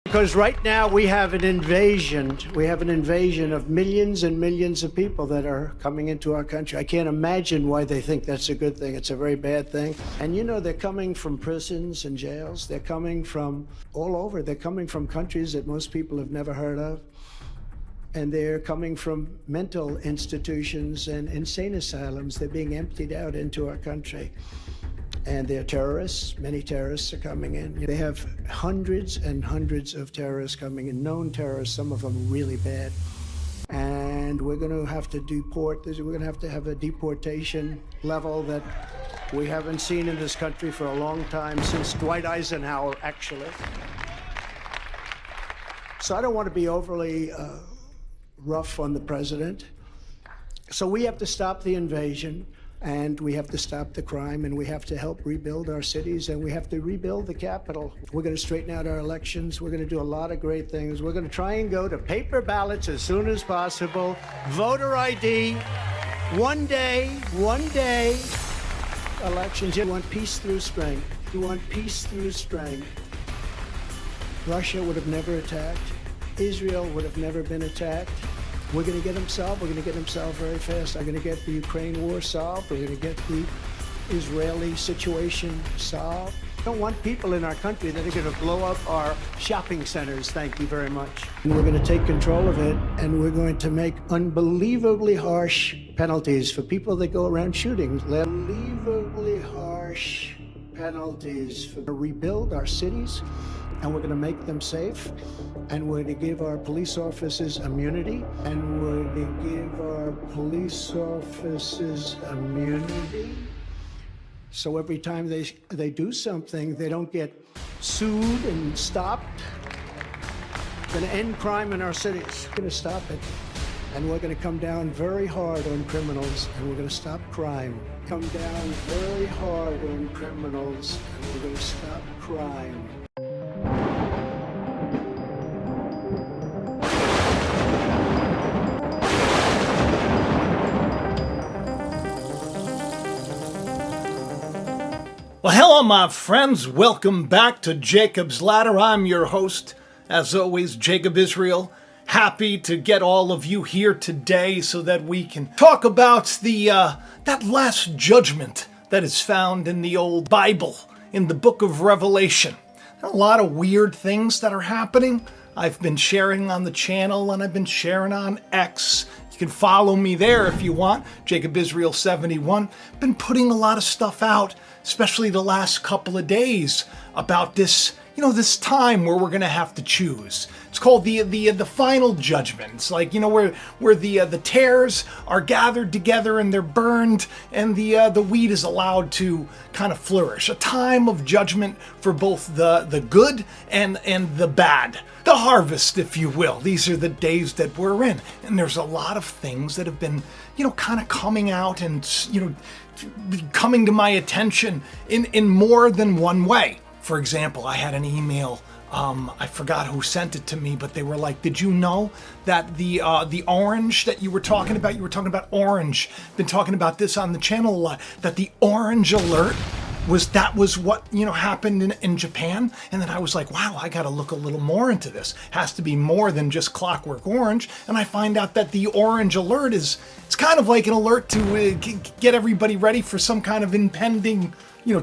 Because right now we have an invasion. We have an invasion of millions and millions of people that are coming into our country. I can't imagine why they think that's a good thing. It's a very bad thing. And you know, they're coming from prisons and jails. They're coming from all over. They're coming from countries that most people have never heard of. And they're coming from mental institutions and insane asylums. They're being emptied out into our country. And they're terrorists. Many terrorists are coming in. They have hundreds and hundreds of terrorists coming in, known terrorists, some of them really bad. And we're going to have to deport. We're going to have a deportation level that we haven't seen in this country for a long time, since Dwight Eisenhower, actually. So I don't want to be overly rough on the president. So we have to stop the invasion. And we have to stop the crime, and we have to help rebuild our cities, and we have to rebuild the Capitol. We're going to straighten out our elections. We're going to do a lot of great things. We're going to try and go to paper ballots as soon as possible. Voter ID, one day elections. You want peace through strength. You want peace through strength. Russia would have never attacked. Israel would have never been attacked. We're going to get them solved. We're going to get them solved very fast. I'm going to get the Ukraine war solved. We're going to get the Israeli situation solved. I don't want people in our country that are going to blow up our shopping centers. Thank you very much. And we're going to take control of it, and we're going to make unbelievably harsh penalties for people that go around shooting. Unbelievably harsh penalties for rebuild our cities, and we're going to make them safe. And we're going to give our police officers immunity. And we're going to give our police officers immunity. So every time they do something, they don't get sued and stopped. We're going to end crime in our cities. We're going to stop it. And we're going to come down very hard on criminals. And we're going to stop crime. Come down very hard on criminals. And we're going to stop crime. Well, hello, my friends. Welcome back to Jacob's Ladder. I'm your host, as always, Jacob Israel. Happy to get all of you here today so that we can talk about that last judgment that is found in the old Bible, in the book of Revelation. There are a lot of weird things that are happening. I've been sharing on the channel, and I've been sharing on X. You can follow me there if you want, Jacob Israel 71. Been putting a lot of stuff out, especially the last couple of days, about this, this time where we're going to have to choose. It's called the final judgment. It's like, where the tares are gathered together and they're burned, and the wheat is allowed to kind of flourish. A time of judgment for both the good and the bad. The harvest, if you will. These are the days that we're in. And there's a lot of things that have been, kind of coming out and, coming to my attention in more than one way. For example, I had an email, I forgot who sent it to me, but they were like, did you know that the orange that you were talking about orange, been talking about this on the channel a lot, that the orange alert was what happened in Japan? And then I was like, wow, I got to look a little more into this. Has to be more than just Clockwork Orange. And I find out that the orange alert it's kind of like an alert to get everybody ready for some kind of impending,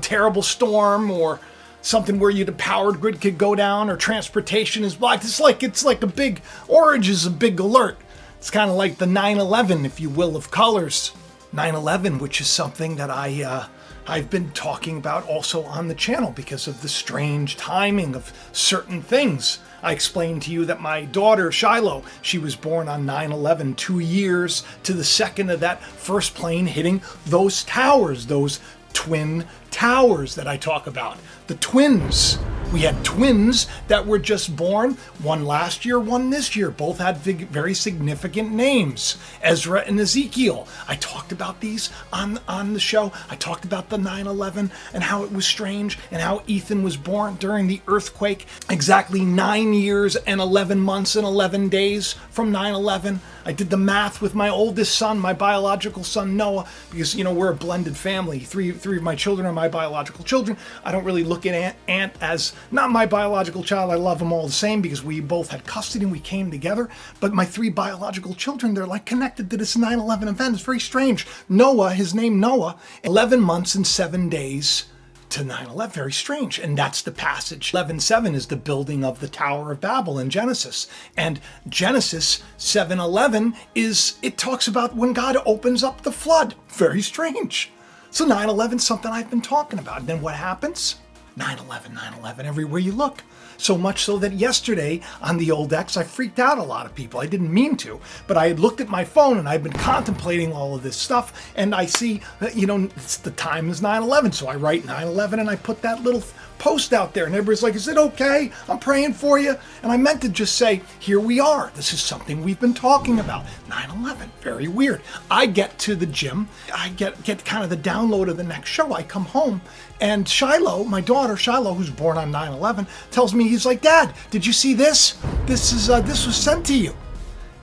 terrible storm, or something where the power grid could go down, or transportation is blocked. It's like a big orange is a big alert. It's kind of like the 9/11, if you will, of colors. 9/11, which is something that I've been talking about also on the channel because of the strange timing of certain things. I explained to you that my daughter, Shiloh, she was born on 9/11, 2 years to the second of that first plane hitting those towers, those twin towers that I talk about. The twins. We had twins that were just born, one last year, one this year. Both had very significant names, Ezra and Ezekiel. I talked about these on the show. I talked about the 9/11 and how it was strange, and how Ethan was born during the earthquake, exactly 9 years and 11 months and 11 days from 9/11. I did the math with my oldest son, my biological son Noah, because we're a blended family. Three of my children are my biological children. I don't really look at Aunt as Not my biological child. I love them all the same because we both had custody and we came together. But my 3 biological children, they're like connected to this 9/11 event. It's very strange. Noah, his name Noah, 11 months and 7 days to 9/11. Very strange. And that's the passage. 11:7 is the building of the Tower of Babel in Genesis. And Genesis 7:11 it talks about when God opens up the flood. Very strange. So 9/11 is something I've been talking about. And then what happens? 9/11, 9/11, everywhere you look. So much so that yesterday on the old X, I freaked out a lot of people. I didn't mean to, but I had looked at my phone and I've been contemplating all of this stuff. And I see, it's the time is 9/11. So I write 9/11 and I put that little post out there and everybody's like, is it okay? I'm praying for you. And I meant to just say, here we are. This is something we've been talking about. 9/11, very weird. I get to the gym. I get kind of the download of the next show. I come home and Shiloh, my daughter Shiloh, who's born on 9/11, tells me, he's like, Dad, did you see this? This was sent to you.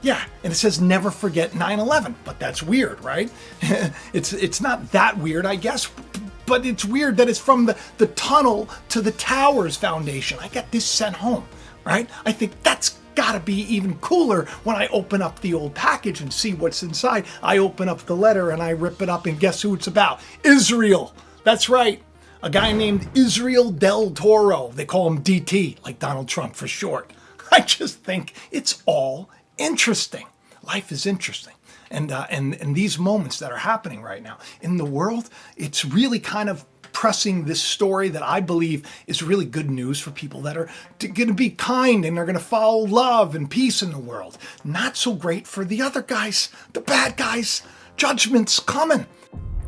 Yeah, and it says never forget 9/11, but that's weird, right? It's not that weird, I guess, but it's weird that it's from the tunnel to the Towers Foundation. I got this sent home, right? I think that's gotta be even cooler when I open up the old package and see what's inside. I open up the letter and I rip it up and guess who it's about? Israel. That's right. A guy named Israel Del Toro. They call him DT, like Donald Trump for short. I just think it's all interesting. Life is interesting. And these moments that are happening right now in the world, it's really kind of pressing this story that I believe is really good news for people that are going to be kind and are going to follow love and peace in the world. Not so great for the other guys, the bad guys. Judgment's coming.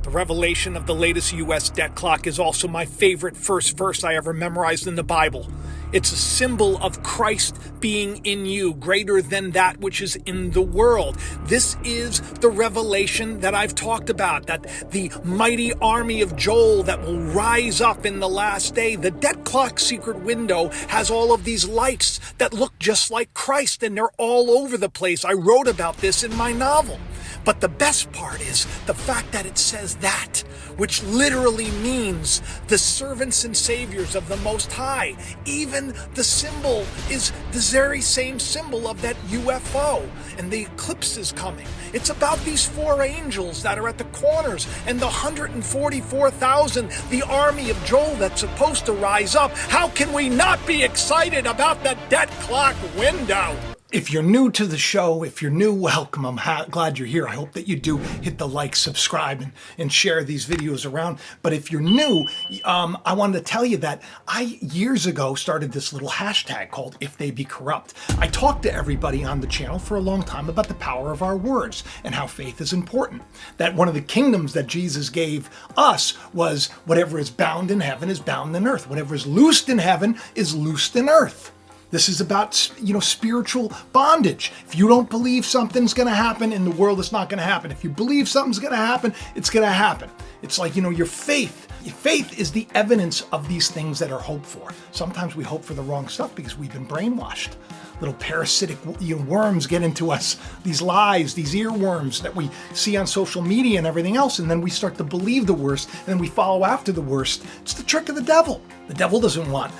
The revelation of the latest U.S. debt clock is also my favorite first verse I ever memorized in the Bible. It's a symbol of Christ being in you, greater than that which is in the world. This is the revelation that I've talked about, that the mighty army of Joel that will rise up in the last day. The debt clock secret window has all of these lights that look just like Christ, and they're all over the place. I wrote about this in my novel. But the best part is the fact that it says that, which literally means the servants and saviors of the Most High. Even the symbol is the very same symbol of that UFO, and the eclipse is coming. It's about these 4 angels that are at the corners and the 144,000, the army of Joel that's supposed to rise up. How can we not be excited about the debt clock window? If you're new to the show, if you're new, welcome. I'm glad you're here. I hope that you do hit the like, subscribe, and share these videos around. But if you're new, I wanted to tell you that I, years ago, started this little hashtag called If They Be Corrupt. I talked to everybody on the channel for a long time about the power of our words and how faith is important. That one of the kingdoms that Jesus gave us was whatever is bound in heaven is bound in earth. Whatever is loosed in heaven is loosed in earth. This is about, spiritual bondage. If you don't believe something's going to happen in the world, it's not going to happen. If you believe something's going to happen, it's going to happen. It's like, your faith. Your faith is the evidence of these things that are hoped for. Sometimes we hope for the wrong stuff because we've been brainwashed. Little parasitic worms get into us, these lies, these earworms that we see on social media and everything else, and then we start to believe the worst, and then we follow after the worst. It's the trick of the devil. The devil doesn't want,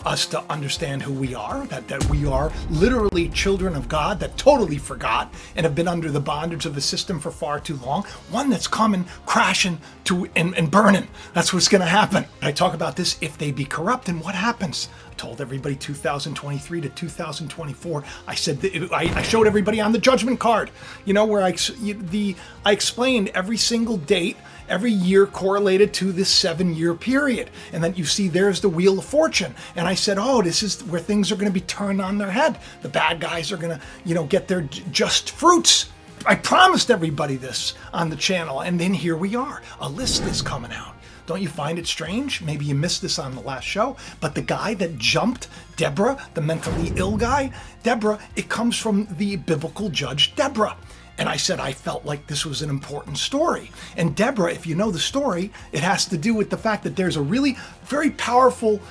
us to understand who we are, that we are literally children of God that totally forgot and have been under the bondage of the system for far too long. One that's coming, crashing to and burning. That's what's going to happen. I talk about this if they be corrupt, and what happens. I told everybody 2023 to 2024. I said I showed everybody on the judgment card, where I explained every single date, every year correlated to this 7-year period. And then you see there's the Wheel of Fortune. And I said, this is where things are going to be turned on their head. The bad guys are going to, get their just fruits. I promised everybody this on the channel. And then here we are. A list is coming out. Don't you find it strange? Maybe you missed this on the last show, but the guy that jumped Deborah, the mentally ill guy, Deborah, it comes from the biblical judge Deborah. And I said I felt like this was an important story. And Deborah, if you know the story, it has to do with the fact that there's a really very powerful,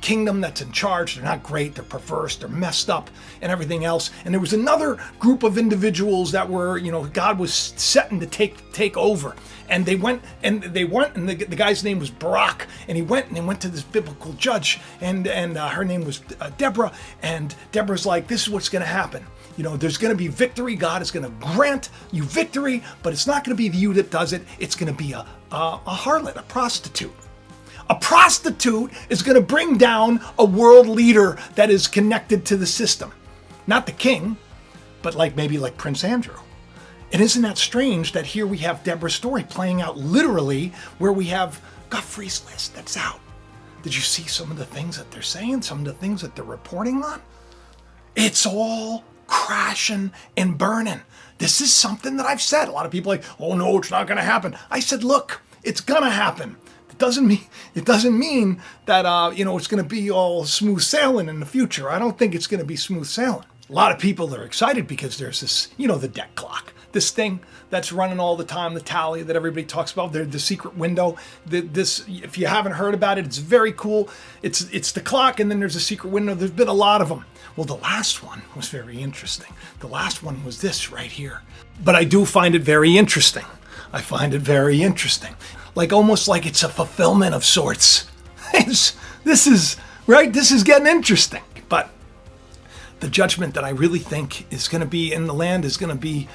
kingdom that's in charge. They're not great, they're perverse, they're messed up and everything else. And there was another group of individuals that were, God was setting to take over. And they went, and the guy's name was Barak, and he went to this biblical judge, and her name was Deborah, and Deborah's like, this is what's going to happen. There's going to be victory. God is going to grant you victory, but it's not going to be you that does it. It's going to be a harlot, a prostitute. A prostitute is going to bring down a world leader that is connected to the system. Not the king, but maybe like Prince Andrew. And isn't that strange that here we have Deborah's story playing out literally where we have Godfrey's list that's out? Did you see some of the things that they're saying, some of the things that they're reporting on? It's all crashing and burning. This is something that I've said. A lot of people are like, oh no, it's not going to happen. I said, look, it's going to happen. It doesn't mean that it's going to be all smooth sailing in the future. I don't think it's going to be smooth sailing. A lot of people are excited because there's this, the debt clock. This thing that's running all the time, the tally that everybody talks about, the secret window. This, if you haven't heard about it, it's very cool. It's the clock, and then there's a secret window. There's been a lot of them. Well, the last one was very interesting. The last one was this right here. But I do find it very interesting. I find it very interesting. Almost like it's a fulfillment of sorts. This is getting interesting. But the judgment that I really think is going to be in the land is going to be,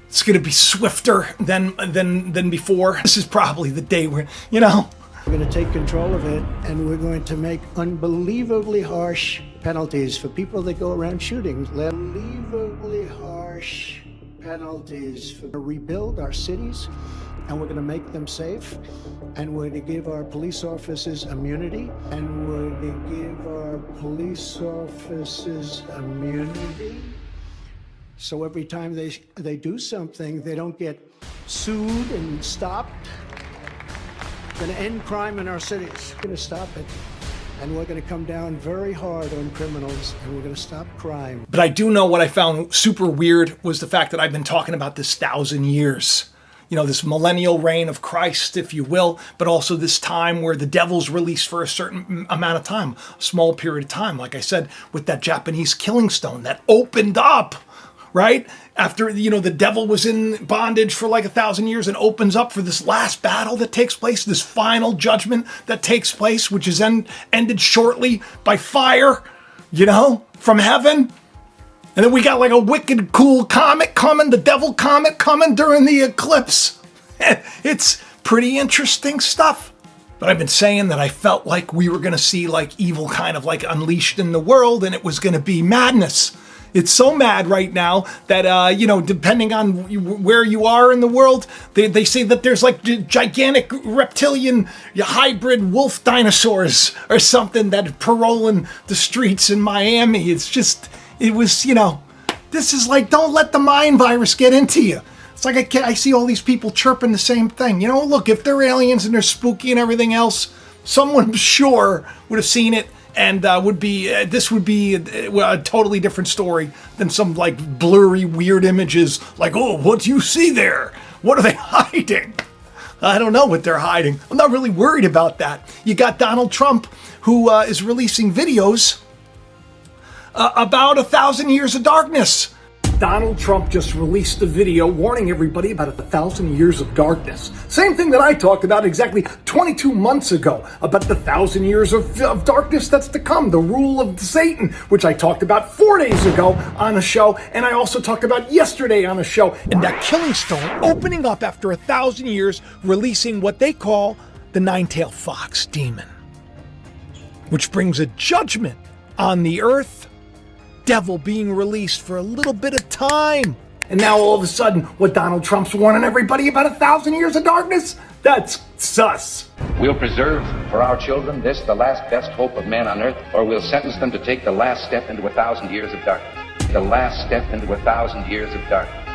it's going to be swifter than before. This is probably the day where, We're going to take control of it, and we're going to make unbelievably harsh penalties for people that go around shooting. Unbelievably harsh penalties for rebuild our cities, and we're going to make them safe, and we're going to give our police officers immunity, and we're going to give our police officers immunity. So every time they do something, they don't get sued and stopped. We're going to end crime in our cities. We're going to stop it. And we're going to come down very hard on criminals, and we're going to stop crime. But I do know what I found super weird was the fact that I've been talking about this 1,000 years. This millennial reign of Christ, if you will, but also this time where the devil's released for a certain amount of time, a small period of time. Like I said, with that Japanese killing stone that opened up, right? After, the devil was in bondage for 1,000 years and opens up for this last battle that takes place, this final judgment that takes place, which is ended shortly by fire, from heaven. And then we got a wicked cool comet coming, the devil comet coming during the eclipse. It's pretty interesting stuff. But I've been saying that I felt like we were going to see evil kind of unleashed in the world, and it was going to be madness. It's so mad right now that, depending on where you are in the world, they say that there's gigantic reptilian hybrid wolf dinosaurs or something that are paroling the streets in Miami. This is don't let the mind virus get into you. It's I see all these people chirping the same thing. Look, if they're aliens and they're spooky and everything else, someone sure would have seen it. And this would be a totally different story than some blurry, weird images oh, what do you see there? What are they hiding? I don't know what they're hiding. I'm not really worried about that. You got Donald Trump, who is releasing videos about 1,000 years of darkness. Donald Trump just released a video warning everybody about 1,000 years of darkness. Same thing that I talked about exactly 22 months ago, about the 1,000 years of darkness that's to come, the rule of Satan, which I talked about 4 days ago on a show, and I also talked about yesterday on a show. And that killing stone opening up after 1,000 years, releasing what they call the nine-tailed fox demon, which brings a judgment on the earth. Devil being released for a little bit of time. And now all of a sudden, what Donald Trump's warning everybody about 1,000 years of darkness? That's sus. We'll preserve for our children this, the last best hope of man on earth, or we'll sentence them to take the last step into 1,000 years of darkness. The last step into 1,000 years of darkness.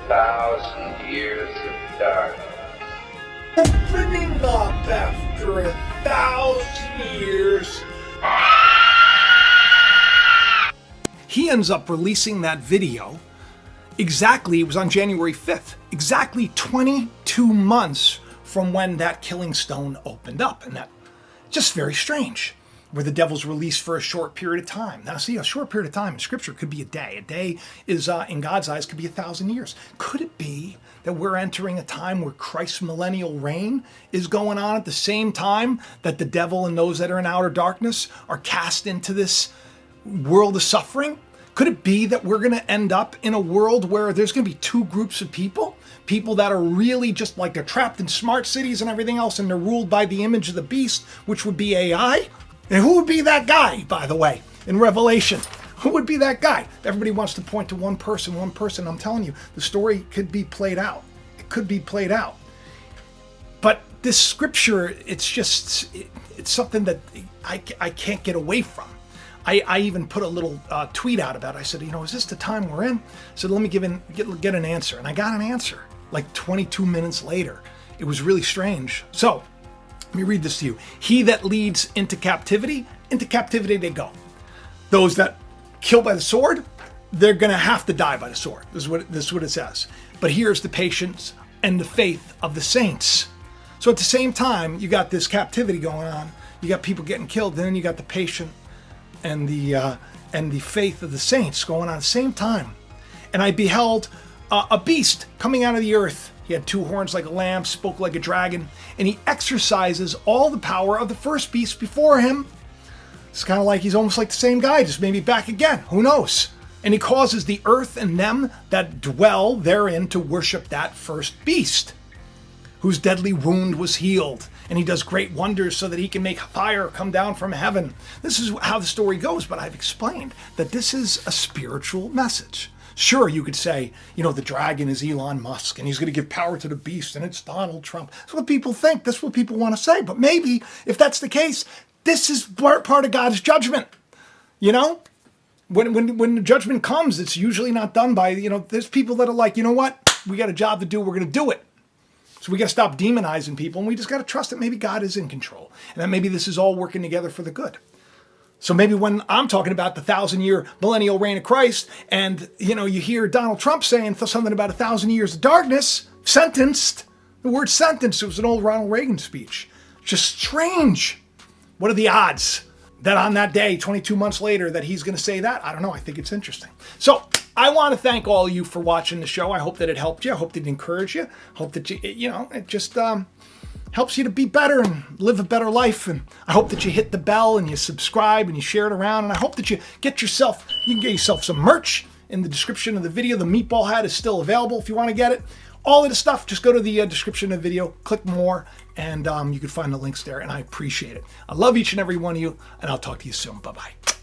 1,000 years of darkness. Opening up after 1,000 years. He ends up releasing that video, Exactly, it was on January 5th, exactly 22 months from when that killing stone opened up. And that just very strange, where the devil's released for a short period of time. Now see, a short period of time in scripture could be a day. A day is, in God's eyes, could be 1,000 years. Could it be that we're entering a time where Christ's millennial reign is going on at the same time that the devil and those that are in outer darkness are cast into this world of suffering? Could it be that we're going to end up in a world where there's going to be two groups of people? People that are really just like they're trapped in smart cities and everything else, and they're ruled by the image of the beast, which would be AI? And who would be that guy, by the way, in Revelation? Who would be that guy? Everybody wants to point to one person. I'm telling you, the story could be played out. It could be played out. But this scripture, it's something that I can't get away from. I even put a little tweet out about it. I said, is this the time we're in? I said, let me get an answer. And I got an answer like 22 minutes later. It was really strange. So let me read this to you. He that leads into captivity they go. Those that kill by the sword, they're going to have to die by the sword. This is what it says. But here's the patience and the faith of the saints. So at the same time, you got this captivity going on. You got people getting killed. Then you got the patient and the faith of the saints going on at the same time. And I beheld a beast coming out of the earth. He had two horns like a lamb, spoke like a dragon, and he exercises all the power of the first beast before him. It's kind of like he's almost like the same guy, just maybe back again. Who knows? And he causes the earth and them that dwell therein to worship that first beast, whose deadly wound was healed. And he does great wonders so that he can make fire come down from heaven. This is how the story goes, but I've explained that this is a spiritual message. Sure, you could say, the dragon is Elon Musk and he's going to give power to the beast and it's Donald Trump. That's what people think. That's what people want to say. But maybe if that's the case, this is part of God's judgment. When the judgment comes, it's usually not done by, there's people that are like, you know what? We got a job to do. We're going to do it. So we got to stop demonizing people, and we just got to trust that maybe God is in control and that maybe this is all working together for the good. So maybe when I'm talking about the 1,000-year millennial reign of Christ and, you hear Donald Trump saying something about 1,000 years of darkness, sentenced, the word sentenced, it was an old Ronald Reagan speech. Just strange. What are the odds that on that day, 22 months later, that he's going to say that? I don't know. I think it's interesting. So I want to thank all of you for watching the show. I hope that it helped you. I hope that it encouraged you. I hope that it just helps you to be better and live a better life. And I hope that you hit the bell and you subscribe and you share it around. And I hope that you can get yourself some merch in the description of the video. The meatball hat is still available if you want to get it. All of the stuff, just go to the description of the video, click more, and you can find the links there. And I appreciate it. I love each and every one of you, and I'll talk to you soon. Bye-bye.